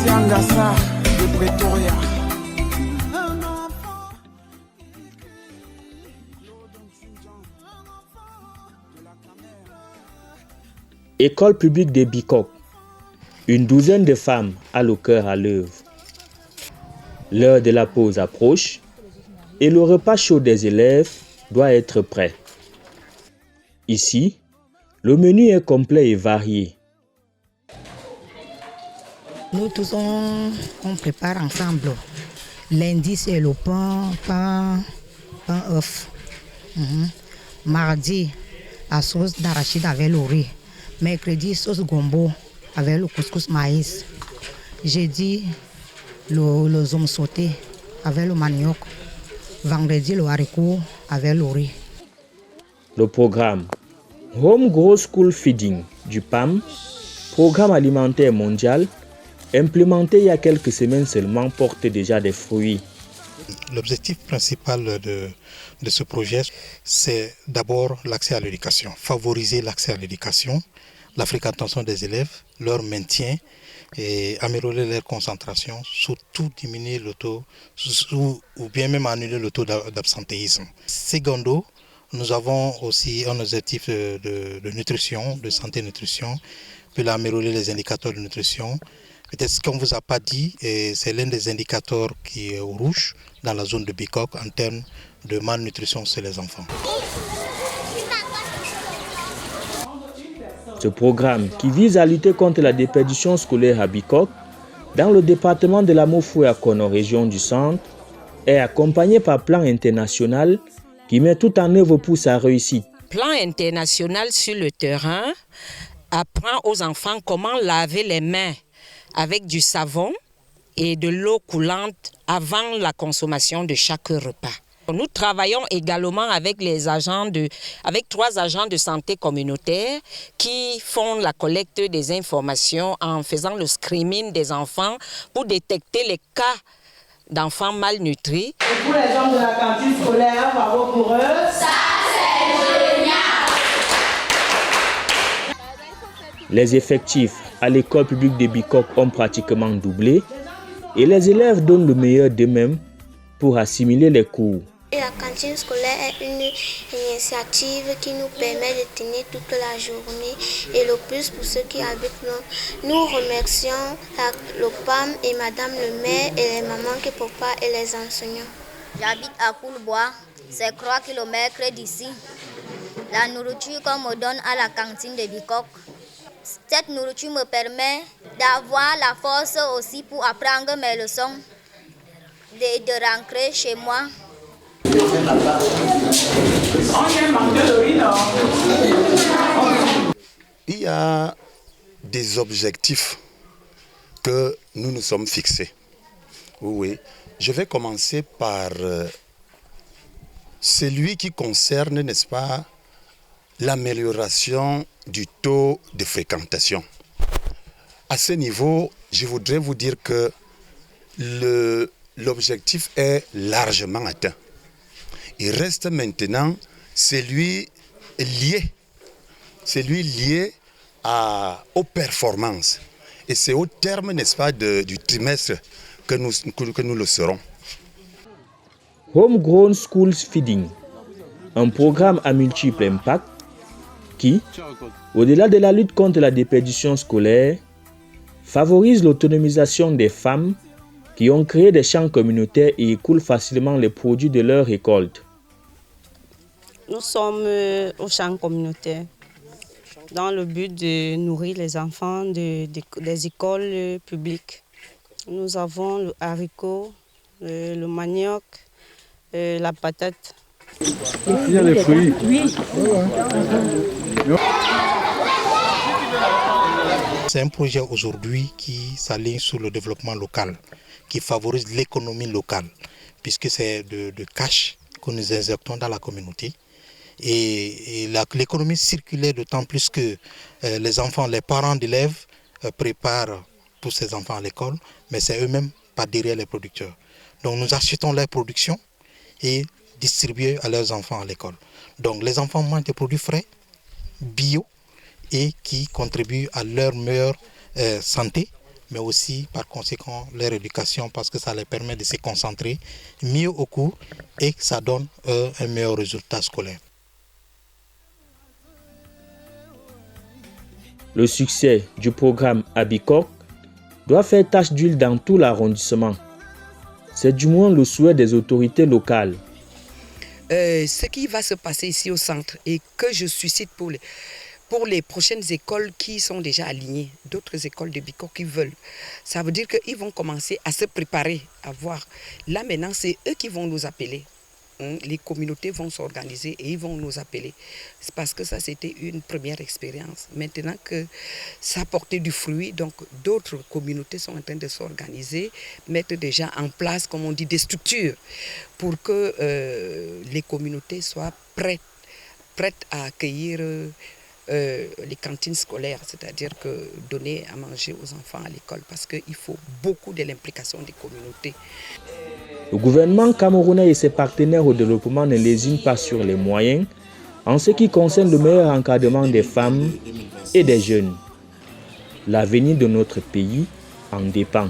Yangasa de Pretoria. École publique de Bikok. Une douzaine de femmes a le cœur à l'œuvre. L'heure de la pause approche et le repas chaud des élèves doit être prêt. Ici, le menu est complet et varié. Nous tous, on prépare ensemble. Lundi, c'est le pain œuf. Mardi, la sauce d'arachide avec le riz. Mercredi, sauce gombo avec le couscous maïs. Jeudi, le zom sauté avec le manioc. Vendredi, le haricot avec le riz. Le programme Home Grow School Feeding du PAM, Programme alimentaire mondial, implémenté il y a quelques semaines seulement, porte déjà des fruits. L'objectif principal de ce projet, c'est d'abord l'accès à l'éducation, favoriser l'accès à l'éducation, la fréquentation des élèves, leur maintien et améliorer leur concentration, surtout diminuer le taux, ou bien même annuler le taux d'absentéisme. Secondo, nous avons aussi un objectif de nutrition, de santé-nutrition, puis améliorer les indicateurs de nutrition. Peut-être ce qu'on ne vous a pas dit, c'est l'un des indicateurs qui est au rouge dans la zone de Bikok en termes de malnutrition chez les enfants. Ce programme, qui vise à lutter contre la déperdition scolaire à Bikok, dans le département de la Mofoué-Akono, région du centre, est accompagné par Plan International qui met tout en œuvre pour sa réussite. Plan International sur le terrain apprend aux enfants comment laver les mains avec du savon et de l'eau coulante avant la consommation de chaque repas. Nous travaillons également avec 3 agents de santé communautaire qui font la collecte des informations en faisant le screening des enfants pour détecter les cas d'enfants malnutris. Et pour les gens de la cantine scolaire, bravo pour eux. Ça, c'est génial! Les effectifs à l'école publique de Bikok ont pratiquement doublé et les élèves donnent le meilleur d'eux-mêmes pour assimiler les cours. Et la cantine scolaire est une initiative qui nous permet de tenir toute la journée et le plus pour ceux qui habitent loin. Nous remercions le PAM et Madame le maire et les mamans qui préparent et les enseignants. J'habite à Koulbois, c'est 3 km d'ici. La nourriture qu'on me donne à la cantine de Bikok, cette nourriture me permet d'avoir la force aussi pour apprendre mes leçons, de rentrer chez moi. Il y a des objectifs que nous nous sommes fixés. Oui, je vais commencer par celui qui concerne, n'est-ce pas, l'amélioration du taux de fréquentation. À ce niveau, je voudrais vous dire que l'objectif est largement atteint. Il reste maintenant celui lié aux performances. Et c'est au terme, n'est-ce pas, du trimestre que nous le serons. Homegrown Schools Feeding, un programme à multiples impacts qui, au-delà de la lutte contre la déperdition scolaire, favorise l'autonomisation des femmes qui ont créé des champs communautaires et écoulent facilement les produits de leur récolte. Nous sommes au champ communautaire dans le but de nourrir les enfants des écoles publiques. Nous avons le haricot, le manioc, la patate. Il y a des fruits. Oui. C'est un projet aujourd'hui qui s'aligne sur le développement local, qui favorise l'économie locale, puisque c'est de cash que nous injectons dans la communauté. Et l'économie circulaire, d'autant plus que les enfants, les parents d'élèves préparent tous ces enfants à l'école, mais c'est eux-mêmes pas derrière les producteurs. Donc nous achetons leur production et distribuons à leurs enfants à l'école. Donc les enfants mangent des produits frais, bio, et qui contribuent à leur meilleure santé, mais aussi par conséquent leur éducation, parce que ça leur permet de se concentrer mieux au cours et que ça donne un meilleur résultat scolaire. Le succès du programme Abikok doit faire tache d'huile dans tout l'arrondissement. C'est du moins le souhait des autorités locales. Ce qui va se passer ici au centre et que je suscite pour les prochaines écoles qui sont déjà alignées, d'autres écoles de Bikok qui veulent, ça veut dire qu'ils vont commencer à se préparer, à voir. Là maintenant, c'est eux qui vont nous appeler. Les communautés vont s'organiser et ils vont nous appeler. C'est parce que ça, c'était une première expérience. Maintenant que ça a porté du fruit, donc d'autres communautés sont en train de s'organiser, mettre déjà en place, comme on dit, des structures pour que les communautés soient prêtes à accueillir les cantines scolaires, c'est-à-dire que donner à manger aux enfants à l'école, parce qu'il faut beaucoup de l'implication des communautés. Le gouvernement camerounais et ses partenaires au développement ne lésinent pas sur les moyens en ce qui concerne le meilleur encadrement des femmes et des jeunes. L'avenir de notre pays en dépend.